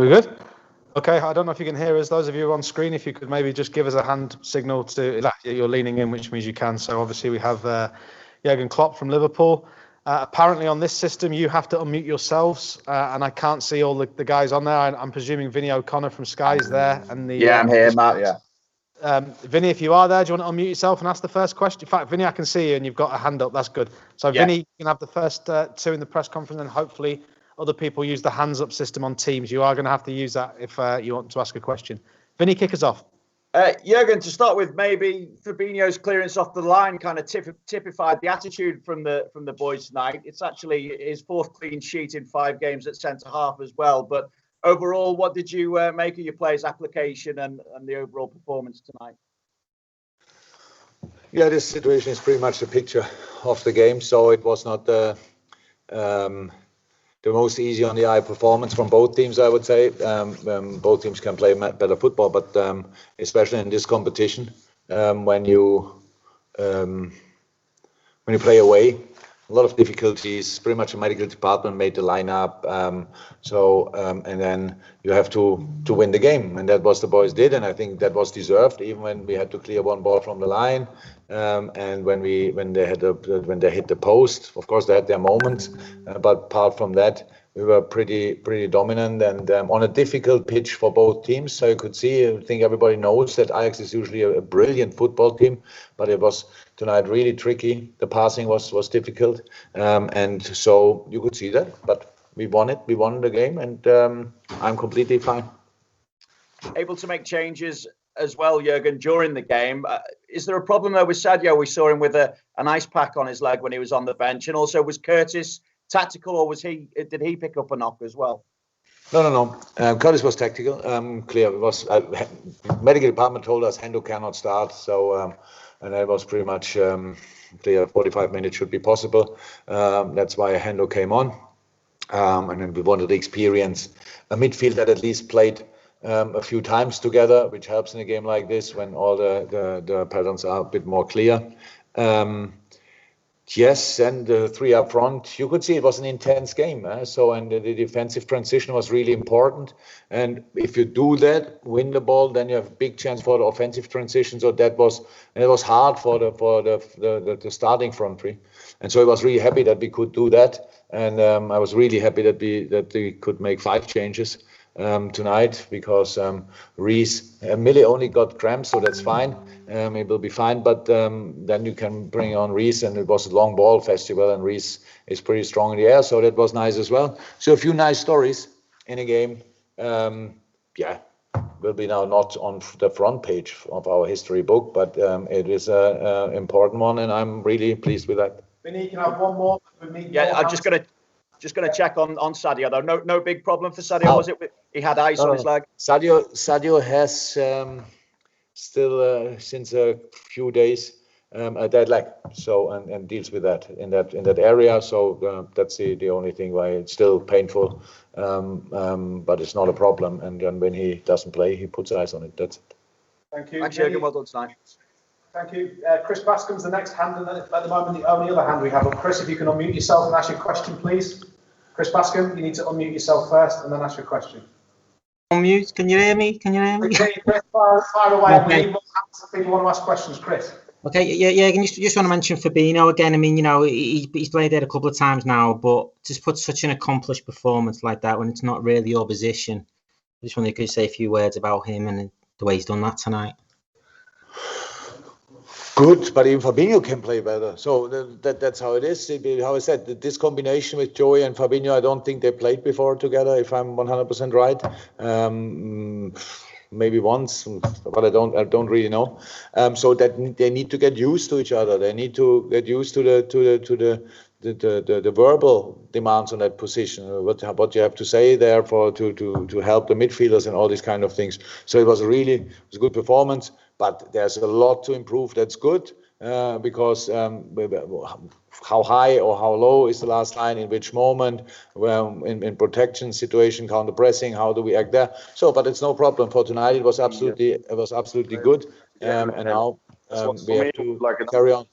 We good? Okay, I don't know if you can hear us. Those of you on screen, if you could maybe just give us a hand signal to you're leaning in, which means you can. So obviously we have Jurgen Klopp from Liverpool. Apparently on this system, you have to unmute yourselves, and I can't see all the guys on there. I'm presuming Vinny O'Connor from Sky is there. And I'm here, Matt, yeah. Vinny, if you are there, do you want to unmute yourself and ask the first question? In fact, Vinny, I can see you and you've got a hand up. That's good. So Vinny, you can have the first two in the press conference, and hopefully other people use the hands up system on Teams. You are going to have to use that if you want to ask a question. Vinny, kick us off. Jurgen, to start with, maybe Fabinho's clearance off the line kind of typified the attitude from the boys tonight. It's actually his fourth clean sheet in 5 games at centre half as well. But overall, what did you make of your players' application and the overall performance tonight? Yeah, this situation is pretty much a picture of the game. So it was not the most easy on the eye performance from both teams, I would say. Both teams can play better football, but especially in this competition, when you play away, a lot of difficulties. Pretty much the medical department made the lineup, and then you have to win the game, and that was the boys did, and I think that was deserved. Even when we had to clear one ball from the line, and when they hit the post, of course they had their moments, but apart from that, we were pretty dominant and on a difficult pitch for both teams. So you could see, I think everybody knows that Ajax is usually a brilliant football team, but it was tonight really tricky. The passing was difficult, and so you could see that. But we won it. We won the game, and I'm completely fine. Able to make changes as well, Jurgen, during the game. Is there a problem though with Sadio? We saw him with an ice pack on his leg when he was on the bench, and also was Curtis tactical, or did he pick up a knock as well? No. Curtis was tactical. Clear. It was medical department told us Hendo cannot start, so and that was pretty much clear. 45 minutes should be possible. That's why Hendo came on, and then we wanted to experience a midfield that at least played a few times together, which helps in a game like this when all the patterns are a bit more clear. Yes, and the 3 up front, you could see it was an intense game. And the defensive transition was really important. And if you do that, win the ball, then you have a big chance for the offensive transition. So it was hard for the starting front three. And so I was really happy that we could do that. And I was really happy that we could make 5 changes tonight, because Reece Millie only got cramps, so that's fine. It will be fine, but then you can bring on Reece, and it was a long ball festival, and Reece is pretty strong in the air, so that was nice as well. So a few nice stories in a game. Will be now not on the front page of our history book, but it is an important one, and I'm really pleased with that. Vinny, can I have one more? I'm just going to check on Sadio though. No big problem for Sadio, was it? He had ice on his leg. Sadio has still since a few days a dead leg, so and deals with that in that area. So that's the only thing why it's still painful, but it's not a problem. And then when he doesn't play, he puts ice on it. That's it. Thank you. Thanks, Jurgen. Well done tonight. Thank you. Chris Bascom's the next hand, and at the moment the only other hand we have. Chris, if you can unmute yourself and ask your question, please. Chris Bascom, you need to unmute yourself first and then ask your question. Unmute. Can you hear me? Okay, Chris, fire away. Okay. We need more hands if people want to ask questions, Chris. Okay, yeah. Just want to mention Fabinho again. I mean, he's played there a couple of times now, but to put such an accomplished performance like that when it's not really your position, I just wondered if you could say a few words about him and the way he's done that tonight. Good, but even Fabinho can play better. So that's how it is. How I said, this combination with Joey and Fabinho, I don't think they played before together, if I'm 100% right. Maybe once, but I don't really know. So that they need to get used to each other. They need to get used to the verbal demands on that position. What you have to say there to help the midfielders and all these kind of things. So it was a good performance. But there's a lot to improve. That's good, because how high or how low is the last line, in which moment, in protection situation, counter pressing, how do we act there? So, but it's no problem for tonight. It was absolutely good, and now we have to carry on.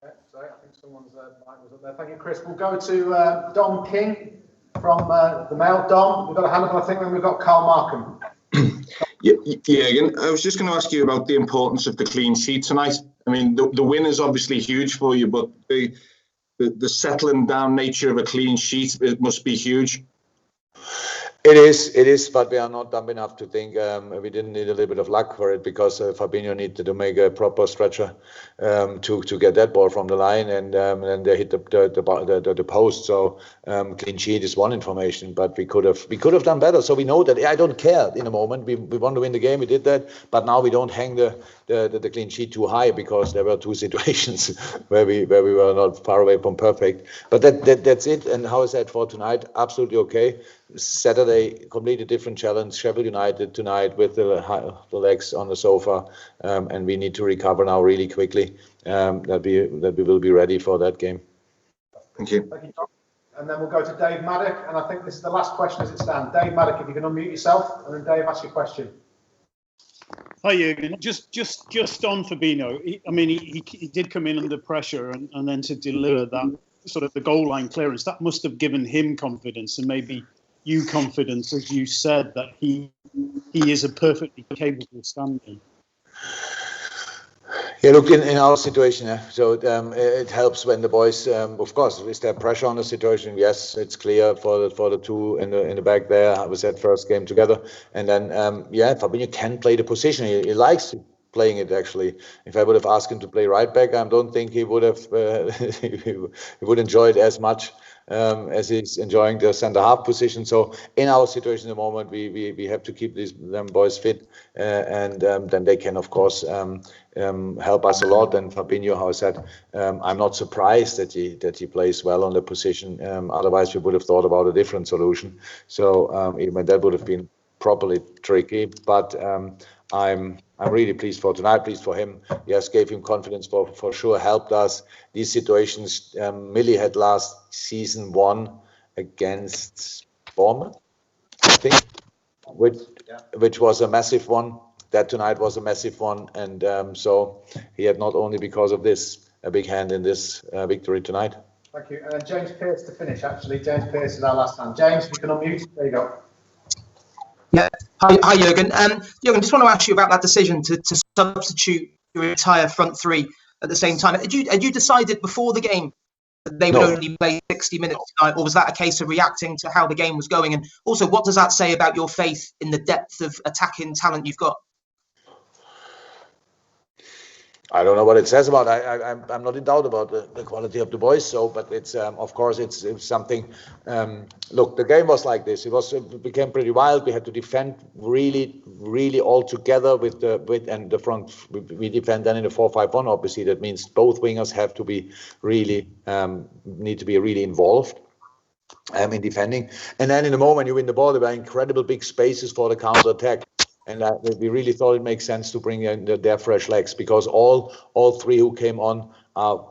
Sorry, I think someone's mic was up there. Thank you, Chris. We'll go to Dom King. from the Mail. Dom, we've got a hand up, I think, then we've got Carl Markham. Yeah, again, I was just going to ask you about the importance of the clean sheet tonight. I mean, the win is obviously huge for you, but the settling down nature of a clean sheet, it must be huge. It is, but we are not dumb enough to think we didn't need a little bit of luck for it, because Fabinho needed to make a proper stretcher to get that ball from the line, and then they hit the post. So clean sheet is one information, but we could have done better. So we know that. I don't care in a moment. We want to win the game. We did that, but now we don't hang the clean sheet too high, because there were two situations where we were not far away from perfect. But that's it. And how is that for tonight? Absolutely okay. Saturday, completely different challenge. Sheffield United tonight with the legs on the sofa, and we need to recover now really quickly. That we will be ready for that game. Thank you. Thank you, Tom. And then we'll go to Dave Maddock, and I think this is the last question as it stands. Dave Maddock, if you can unmute yourself, and then Dave, ask your question. Hi, Jurgen. Just on Fabinho. He did come in under pressure, and then to deliver that sort of the goal line clearance, that must have given him confidence, and maybe you confidence, as you said, that he is a perfectly capable stand-in. Yeah, look, in our situation, so it helps when the boys, of course, is there pressure on the situation? Yes, it's clear for the two in the back there. I was at first game together, and then Fabinho can play the position. He likes playing it, actually. If I would have asked him to play right back, I don't think he would have. He would enjoy it as much as he's enjoying the centre half position. So in our situation at the moment, we have to keep them boys fit, and then they can, of course, help us a lot. And Fabinho, how I said, I'm not surprised that he plays well on the position. Otherwise, we would have thought about a different solution. So even that would have been properly tricky. But I'm really pleased for tonight, pleased for him. Yes, gave him confidence for sure, helped us. These situations Millie had last season won against Bournemouth, I think, which was a massive one. That tonight was a massive one, and so he had not only because of this a big hand in this victory tonight. Thank you. And then James Pearce to finish, actually. James Pearce is our last hand. James, you can unmute. There you go. Yeah. Hi, Jurgen. Jurgen, just want to ask you about that decision to substitute your entire front three at the same time. Had you decided before the game that they would only play 60 minutes tonight, or was that a case of reacting to how the game was going? And also, what does that say about your faith in the depth of attacking talent you've got? I don't know what it says about. I'm not in doubt about the quality of the boys. So, but it's of course it's something. Look, the game was like this. It became pretty wild. We had to defend really all together with the front. We defend then in the 4-5-1. Obviously, that means both wingers have to be really need to be really involved in defending. And then in the moment you win the ball, there were incredible big spaces for the counter attack. And we really thought it makes sense to bring in their fresh legs, because all three who came on are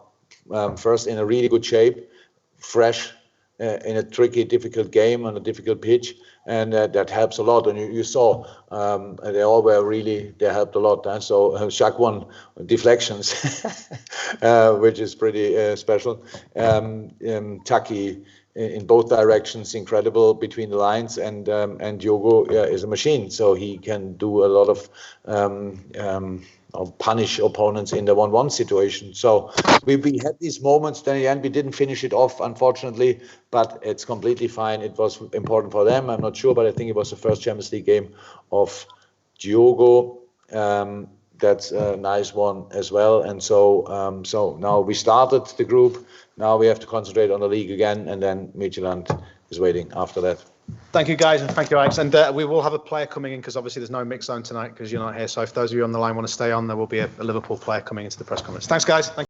first in a really good shape, fresh in a tricky, difficult game on a difficult pitch, and that helps a lot. And you saw they all were really, they helped a lot. So Jacques won deflections, which is pretty special. Taki in both directions, incredible between the lines, and Diogo is a machine, so he can do a lot of punish opponents in the 1-1 situation. So we had these moments. Then in the end, we didn't finish it off, unfortunately, but it's completely fine. It was important for them. I'm not sure, but I think it was the first Champions League game of Diogo. That's a nice one as well. And so now we started the group. Now we have to concentrate on the league again, and then Midtjylland is waiting after that. Thank you, guys, and thank you, Alex. And we will have a player coming in, because obviously there's no mix zone tonight because you're not here. So if those of you on the line want to stay on, there will be a Liverpool player coming into the press conference. Thanks, guys. Thank you.